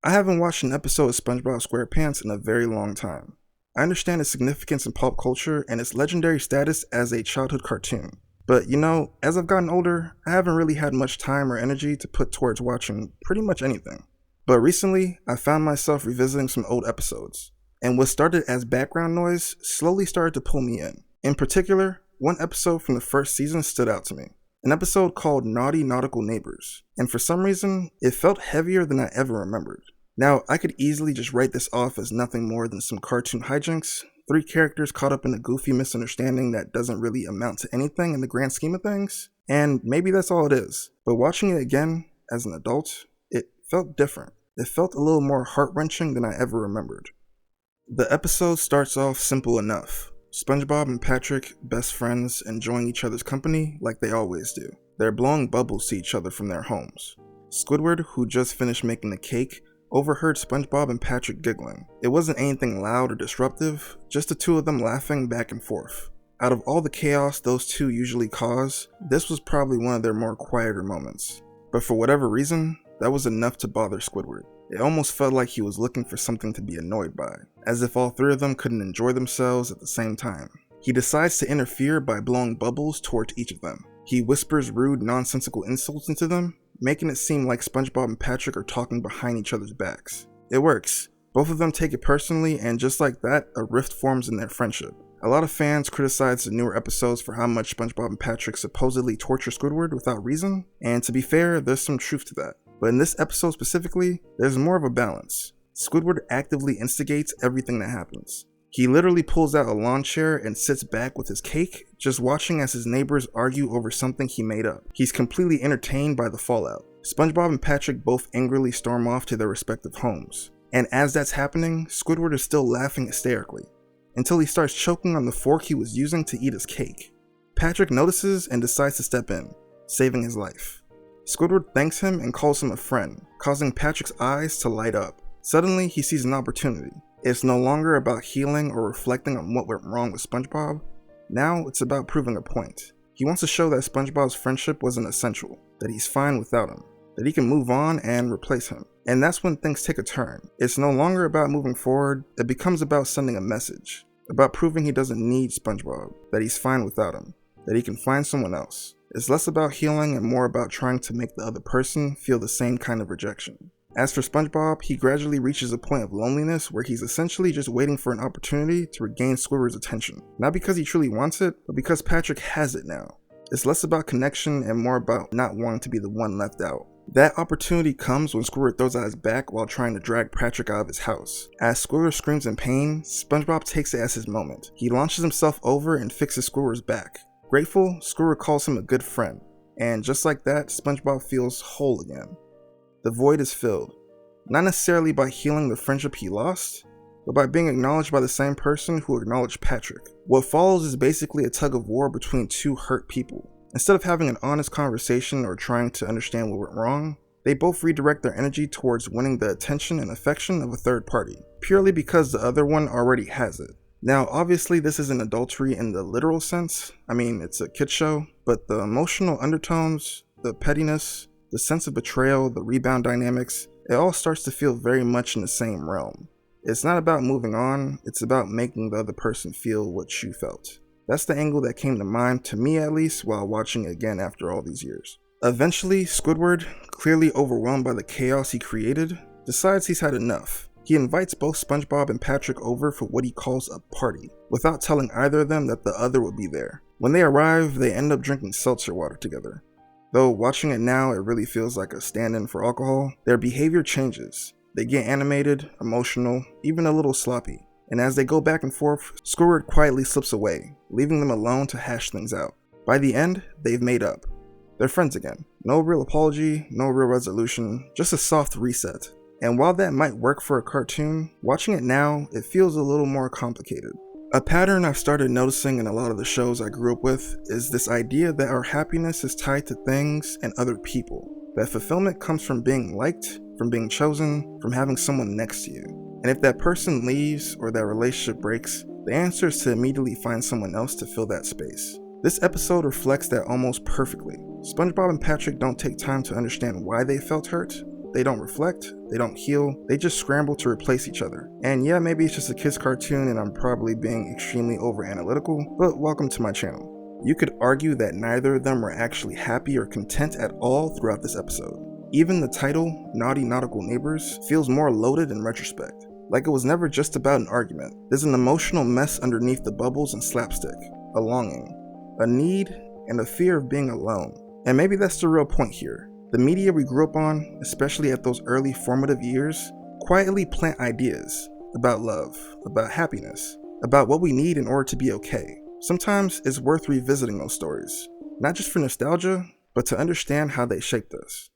I haven't watched an episode of SpongeBob SquarePants in a very long time. I understand its significance in pop culture and its legendary status as a childhood cartoon. But as I've gotten older, I haven't really had much time or energy to put towards watching pretty much anything. But recently, I found myself revisiting some old episodes, and what started as background noise slowly started to pull me in. In particular, one episode from the first season stood out to me. An episode called Naughty Nautical Neighbors, and for some reason, it felt heavier than I ever remembered. Now, I could easily just write this off as nothing more than some cartoon hijinks, three characters caught up in a goofy misunderstanding that doesn't really amount to anything in the grand scheme of things, and maybe that's all it is. But watching it again, as an adult, it felt different. It felt a little more heart-wrenching than I ever remembered. The episode starts off simple enough. SpongeBob and Patrick, best friends, enjoying each other's company like they always do. They're blowing bubbles to each other from their homes. Squidward, who just finished making the cake, overheard SpongeBob and Patrick giggling. It wasn't anything loud or disruptive, just the two of them laughing back and forth. Out of all the chaos those two usually cause, this was probably one of their more quieter moments. But for whatever reason, that was enough to bother Squidward. It almost felt like he was looking for something to be annoyed by, as if all three of them couldn't enjoy themselves at the same time. He decides to interfere by blowing bubbles towards each of them. He whispers rude, nonsensical insults into them, making it seem like SpongeBob and Patrick are talking behind each other's backs. It works. Both of them take it personally, and just like that, a rift forms in their friendship. A lot of fans criticize the newer episodes for how much SpongeBob and Patrick supposedly torture Squidward without reason, and to be fair, there's some truth to that. But in this episode specifically, there's more of a balance. Squidward actively instigates everything that happens. He literally pulls out a lawn chair and sits back with his cake, just watching as his neighbors argue over something he made up. He's completely entertained by the fallout. SpongeBob and Patrick both angrily storm off to their respective homes. And as that's happening, Squidward is still laughing hysterically, until he starts choking on the fork he was using to eat his cake. Patrick notices and decides to step in, saving his life. Squidward thanks him and calls him a friend, causing Patrick's eyes to light up. Suddenly, he sees an opportunity. It's no longer about healing or reflecting on what went wrong with SpongeBob. Now, it's about proving a point. He wants to show that SpongeBob's friendship wasn't essential, that he's fine without him, that he can move on and replace him. And that's when things take a turn. It's no longer about moving forward, it becomes about sending a message, about proving he doesn't need SpongeBob, that he's fine without him, that he can find someone else. It's less about healing and more about trying to make the other person feel the same kind of rejection. As for SpongeBob, he gradually reaches a point of loneliness where he's essentially just waiting for an opportunity to regain Squidward's attention. Not because he truly wants it, but because Patrick has it now. It's less about connection and more about not wanting to be the one left out. That opportunity comes when Squidward throws out his back while trying to drag Patrick out of his house. As Squidward screams in pain, SpongeBob takes it as his moment. He launches himself over and fixes Squidward's back. Grateful, Squidward calls him a good friend. And just like that, SpongeBob feels whole again. The void is filled, not necessarily by healing the friendship he lost, but by being acknowledged by the same person who acknowledged Patrick. What follows is basically a tug of war between two hurt people. Instead of having an honest conversation or trying to understand what went wrong, they both redirect their energy towards winning the attention and affection of a third party, purely because the other one already has it. Now, obviously this isn't adultery in the literal sense. I mean, it's a kid show, but the emotional undertones, the pettiness, the sense of betrayal, the rebound dynamics, it all starts to feel very much in the same realm. It's not about moving on, it's about making the other person feel what you felt. That's the angle that came to mind, to me at least, while watching it again after all these years. Eventually, Squidward, clearly overwhelmed by the chaos he created, decides he's had enough. He invites both SpongeBob and Patrick over for what he calls a party, without telling either of them that the other would be there. When they arrive, they end up drinking seltzer water together. Though watching it now, it really feels like a stand-in for alcohol. Their behavior changes. They get animated, emotional, even a little sloppy. And as they go back and forth, Squidward quietly slips away, leaving them alone to hash things out. By the end, they've made up. They're friends again. No real apology, no real resolution, just a soft reset. And while that might work for a cartoon, watching it now, it feels a little more complicated. A pattern I've started noticing in a lot of the shows I grew up with is this idea that our happiness is tied to things and other people. That fulfillment comes from being liked, from being chosen, from having someone next to you. And if that person leaves or that relationship breaks, the answer is to immediately find someone else to fill that space. This episode reflects that almost perfectly. SpongeBob and Patrick don't take time to understand why they felt hurt. They don't reflect, they don't heal, they just scramble to replace each other. And yeah, maybe it's just a kid's cartoon and I'm probably being extremely over-analytical, but welcome to my channel. You could argue that neither of them were actually happy or content at all throughout this episode. Even the title, Naughty Nautical Neighbors, feels more loaded in retrospect. Like it was never just about an argument. There's an emotional mess underneath the bubbles and slapstick. A longing, a need, and a fear of being alone. And maybe that's the real point here. The media we grew up on, especially at those early formative years, quietly plant ideas about love, about happiness, about what we need in order to be okay. Sometimes it's worth revisiting those stories, not just for nostalgia, but to understand how they shaped us.